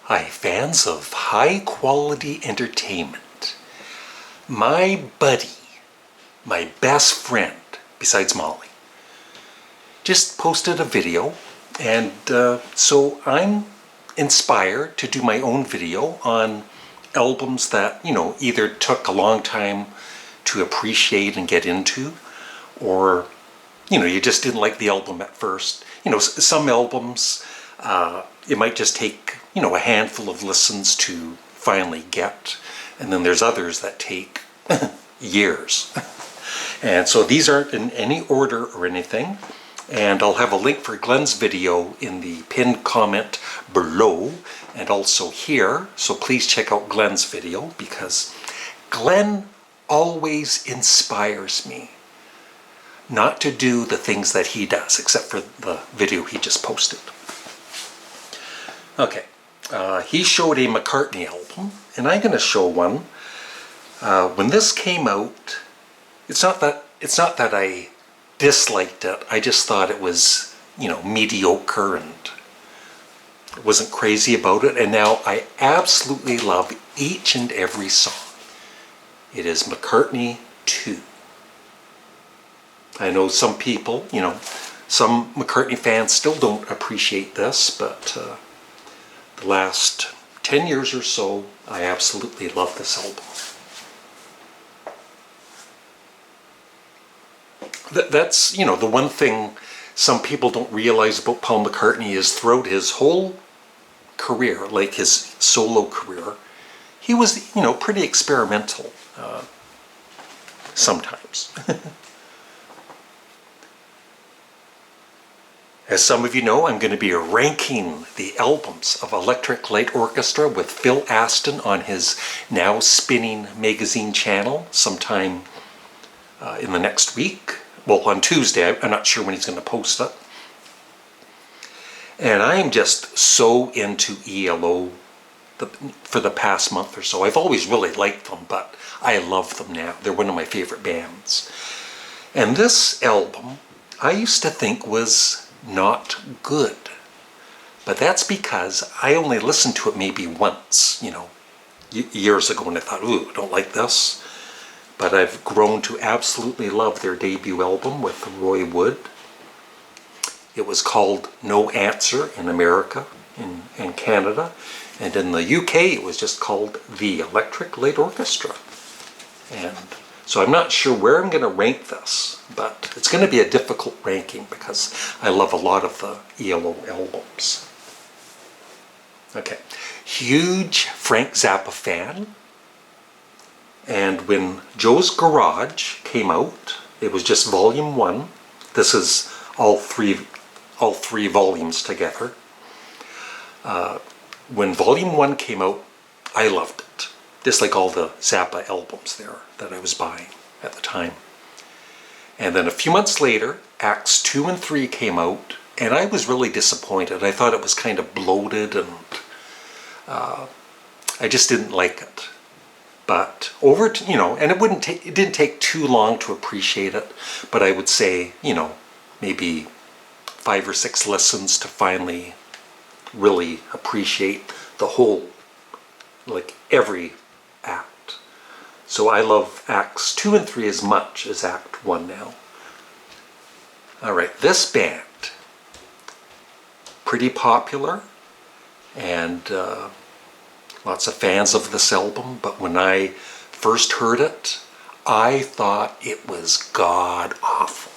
Hi, fans of high quality entertainment. My buddy, my best friend, besides Molly, just posted a video, and so I'm inspired to do my own video on albums that, either took a long time to appreciate and get into, or, you just didn't like the album at first. Some albums, it might just take, a handful of listens to finally get, and then there's others that take years. And so these aren't in any order or anything, and I'll have a link for Glenn's video in the pinned comment below and also here, so please check out Glenn's video because Glenn always inspires me not to do the things that he does, except for the video he just posted. Okay, he showed a McCartney album, and I'm going to show one. When this came out, it's not that I disliked it. I just thought it was, mediocre, and wasn't crazy about it. And now I absolutely love each and every song. It is McCartney 2. I know some people, some McCartney fans still don't appreciate this, but the last 10 years or so, I absolutely love this album. That's, the one thing some people don't realize about Paul McCartney is throughout his whole career, like his solo career, he was, pretty experimental sometimes. As some of you know, I'm going to be ranking the albums of Electric Light Orchestra with Phil Aston on his Now Spinning magazine channel sometime in the next week. Well, on Tuesday. I'm not sure when he's going to post it. And I am just so into ELO for the past month or so. I've always really liked them, but I love them now. They're one of my favorite bands. And this album, I used to think was not good. But that's because I only listened to it maybe once, years ago, and I thought, ooh, I don't like this. But I've grown to absolutely love their debut album with Roy Wood. It was called No Answer in America and Canada. And in the UK, it was just called The Electric Light Orchestra. And so I'm not sure where I'm going to rank this, but it's going to be a difficult ranking because I love a lot of the ELO albums. Okay, huge Frank Zappa fan. And when Joe's Garage came out, it was just volume 1. This is all three volumes together. When volume 1 came out, I loved it. Just like all the Zappa albums there that I was buying at the time. And then a few months later, Acts 2 and 3 came out, and I was really disappointed. I thought it was kind of bloated, and I just didn't like it. But and it didn't take too long to appreciate it, but I would say, maybe 5 or 6 listens to finally really appreciate the whole, like every act. So I love Acts 2 and 3 as much as Act 1 now. Alright, this band, pretty popular, and lots of fans of this album, but when I first heard it, I thought it was god-awful.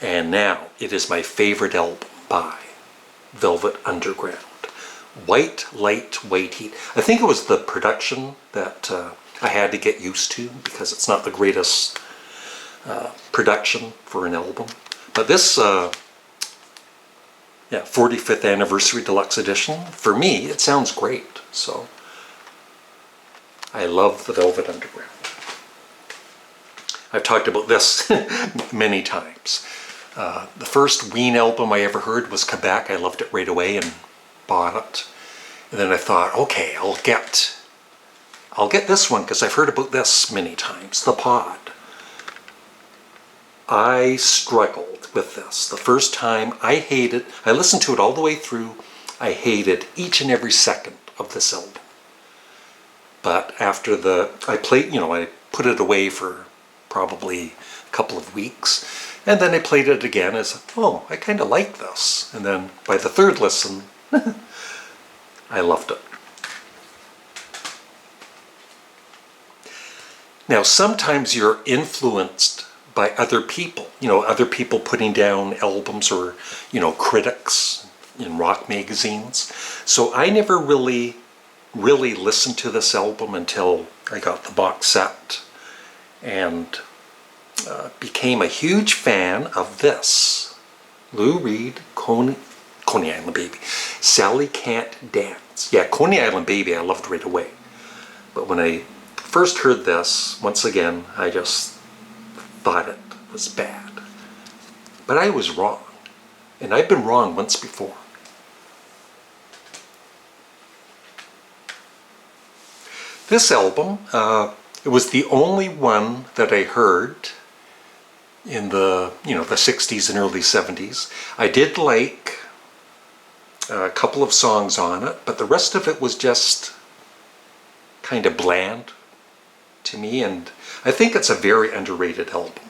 And now it is my favorite album by Velvet Underground. White Light, White Heat. I think it was the production that I had to get used to because it's not the greatest production for an album. But this 45th Anniversary Deluxe Edition, for me, it sounds great. So I love the Velvet Underground. I've talked about this many times. The first Ween album I ever heard was Quebec. I loved it right away and bought it. And then I thought, okay, I'll get this one because I've heard about this many times, The Pod. I struggled with this. The first time I hated, I listened to it all the way through. I hated each and every second of this album. But after I put it away for probably a couple of weeks, and then I played it again as, oh, I kind of like this. And then by the third listen, I loved it. Now, sometimes you're influenced by other people, other people putting down albums or, critics in rock magazines. So I never really listened to this album until I got the box set and became a huge fan of this. Lou Reed, Coney Island Baby. Sally Can't Dance. Yeah, Coney Island Baby I loved right away. But when I first heard this, once again, I just thought it was bad. But I was wrong. And I've been wrong once before. This album, it was the only one that I heard in the 60s and early 70s. I did like a couple of songs on it, but the rest of it was just kind of bland to me, and I think it's a very underrated album.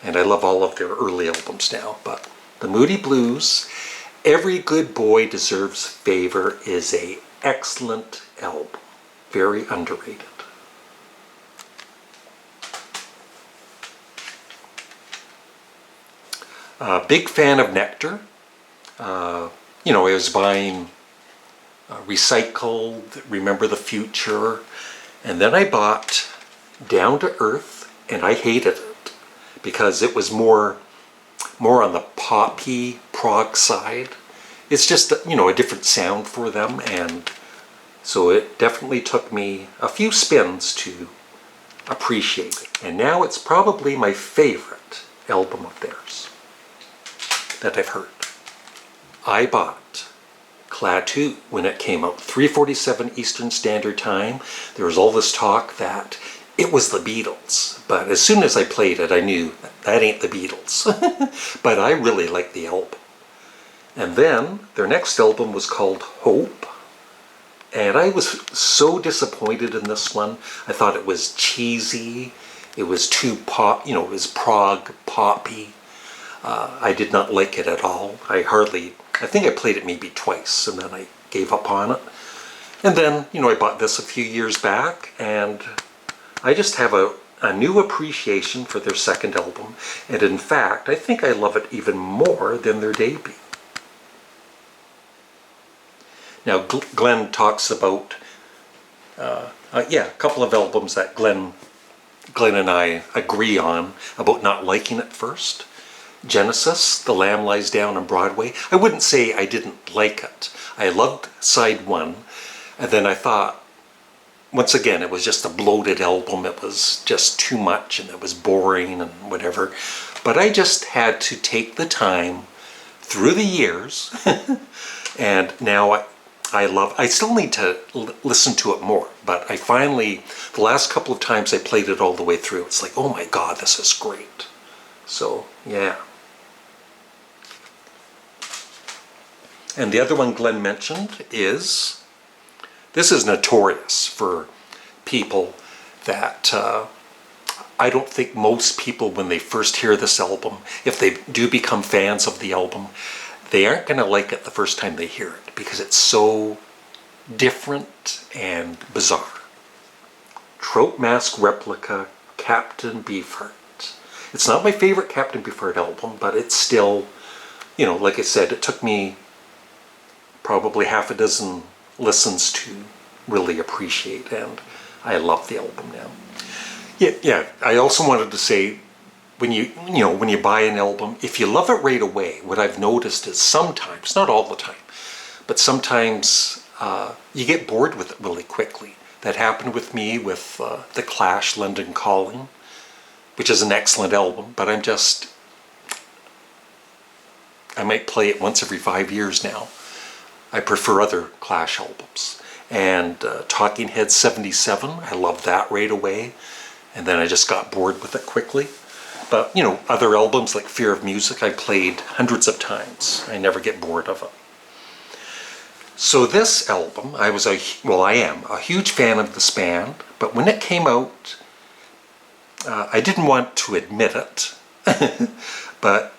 And I love all of their early albums now, but the Moody Blues, Every Good Boy Deserves Favor, is an excellent album. Very underrated. Big fan of Nectar. I was buying Recycled, Remember the Future, and then I bought Down to Earth, and I hated it because it was more on the poppy prog side. It's just a different sound for them, and so it definitely took me a few spins to appreciate it. And now it's probably my favorite album of theirs that I've heard. I bought Klaatu when it came out, 3:47 Eastern Standard Time. There was all this talk that it was the Beatles, but as soon as I played it, I knew that ain't the Beatles. But I really liked the album. And then their next album was called Hope, and I was so disappointed in this one. I thought it was cheesy, it was too pop, it was prog poppy. I did not like it at all. I think I played it maybe twice and then I gave up on it. And then, I bought this a few years back, and I just have a new appreciation for their second album. And in fact, I think I love it even more than their debut. Now, Glenn talks about, a couple of albums that Glenn and I agree on about not liking at first. Genesis, The Lamb Lies Down on Broadway. I wouldn't say I didn't like it. I loved side one, and then I thought, once again, it was just a bloated album. It was just too much, and it was boring and whatever. But I just had to take the time through the years, and now I still need to listen to it more, but I finally, the last couple of times I played it all the way through, it's like, oh my God, this is great. So, yeah. And the other one Glenn mentioned is, this is notorious for people that I don't think most people, when they first hear this album, if they do become fans of the album, they aren't going to like it the first time they hear it because it's so different and bizarre. Trout Mask Replica, Captain Beefheart. It's not my favorite Captain Beefheart album, but it's still, like I said, it took me probably half a dozen listens to really appreciate, and I love the album now. Yeah. I also wanted to say, when you buy an album, if you love it right away, what I've noticed is sometimes, not all the time, but sometimes you get bored with it really quickly. That happened with me with The Clash, London Calling, which is an excellent album, but I might play it once every 5 years now. I prefer other Clash albums. And Talking Heads 77, I loved that right away, and then I just got bored with it quickly. But, other albums like Fear of Music, I played hundreds of times. I never get bored of it. So this album, I am a huge fan of this band, but when it came out, I didn't want to admit it, but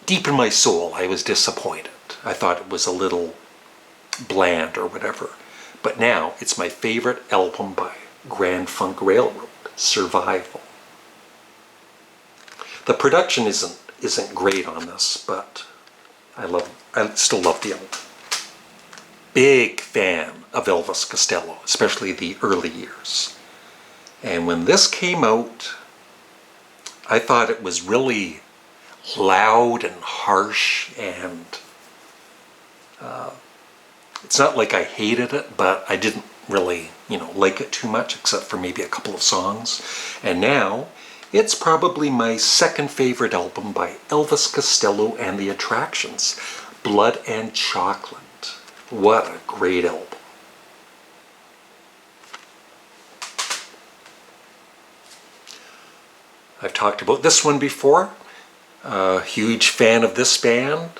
deep in my soul, I was disappointed. I thought it was a little bland or whatever. But now, it's my favorite album by Grand Funk Railroad, Survival. The production isn't great on this, but I still love the album. Big fan of Elvis Costello, especially the early years. And when this came out, I thought it was really loud and harsh, and it's not like I hated it, but I didn't really, like it too much, except for maybe a couple of songs. And now, it's probably my second favorite album by Elvis Costello and the Attractions, Blood and Chocolate. What a great album. I've talked about this one before. Huge fan of this band.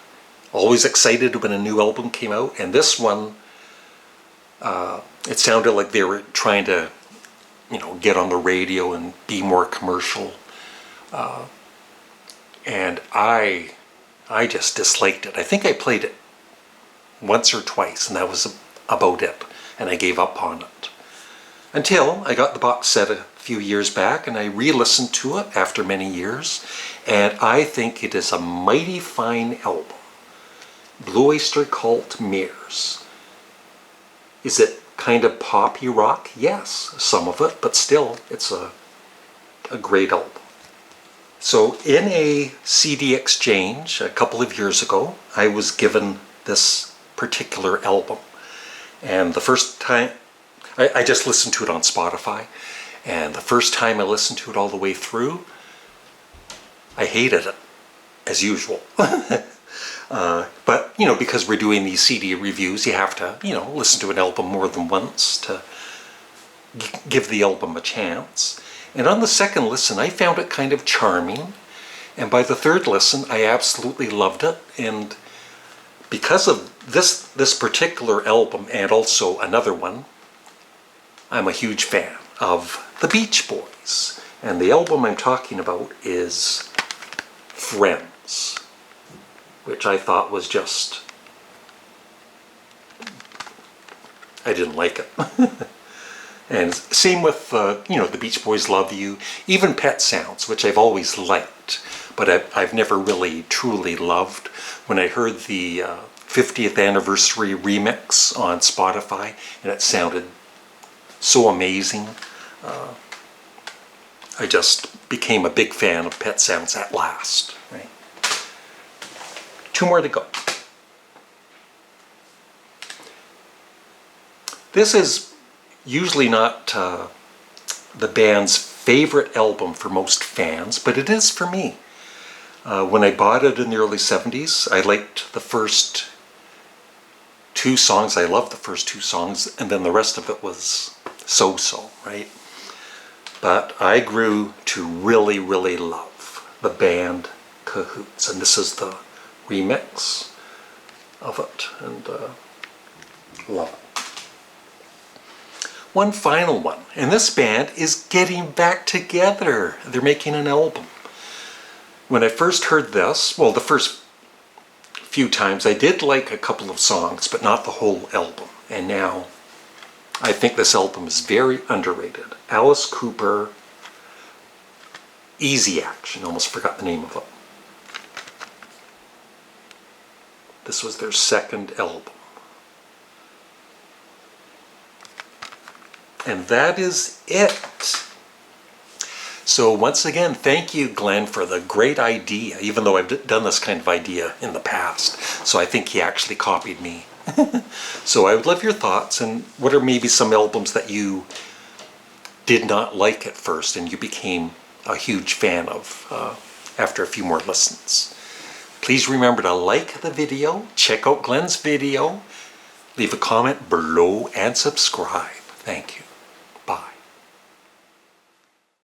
Always excited when a new album came out. And this one, it sounded like they were trying to, get on the radio and be more commercial. And I just disliked it. I think I played it once or twice, and that was about it. And I gave up on it. Until I got the box set a few years back, and I re-listened to it after many years, and I think it is a mighty fine album. Blue Oyster Cult, Mirrors. Is it kind of poppy rock? Yes, some of it, but still, it's a great album. So in a CD exchange a couple of years ago, I was given this particular album. And the first time, I just listened to it on Spotify, and the first time I listened to it all the way through, I hated it, as usual. But, because we're doing these CD reviews, you have to, listen to an album more than once to give the album a chance. And on the second listen, I found it kind of charming. And by the third listen, I absolutely loved it. And because of this particular album, and also another one, I'm a huge fan of the Beach Boys. And the album I'm talking about is Friends, which I thought was just, I didn't like it. And same with, the Beach Boys' Love You, even Pet Sounds, which I've always liked, but I've never really truly loved. When I heard the 50th anniversary remix on Spotify, and it sounded so amazing, I just became a big fan of Pet Sounds at last. Right? 2 more to go. This is usually not the band's favorite album for most fans, but it is for me. When I bought it in the early 70s, I liked the first 2 songs. I loved the first 2 songs, and then the rest of it was so-so, right? But I grew to really, really love the band Cahoots, and this is the remix of it, and love it. One final one, and this band is getting back together. They're making an album. When I first heard this, well, the first few times I did like a couple of songs, but not the whole album. And now I think this album is very underrated. Alice Cooper, Easy Action, almost forgot the name of it. This was their second album. And that is it. So once again, thank you, Glenn, for the great idea, even though I've done this kind of idea in the past. So I think he actually copied me. So I would love your thoughts, and what are maybe some albums that you did not like at first and you became a huge fan of after a few more listens. Please remember to like the video, check out Glenn's video, leave a comment below, and subscribe. Thank you.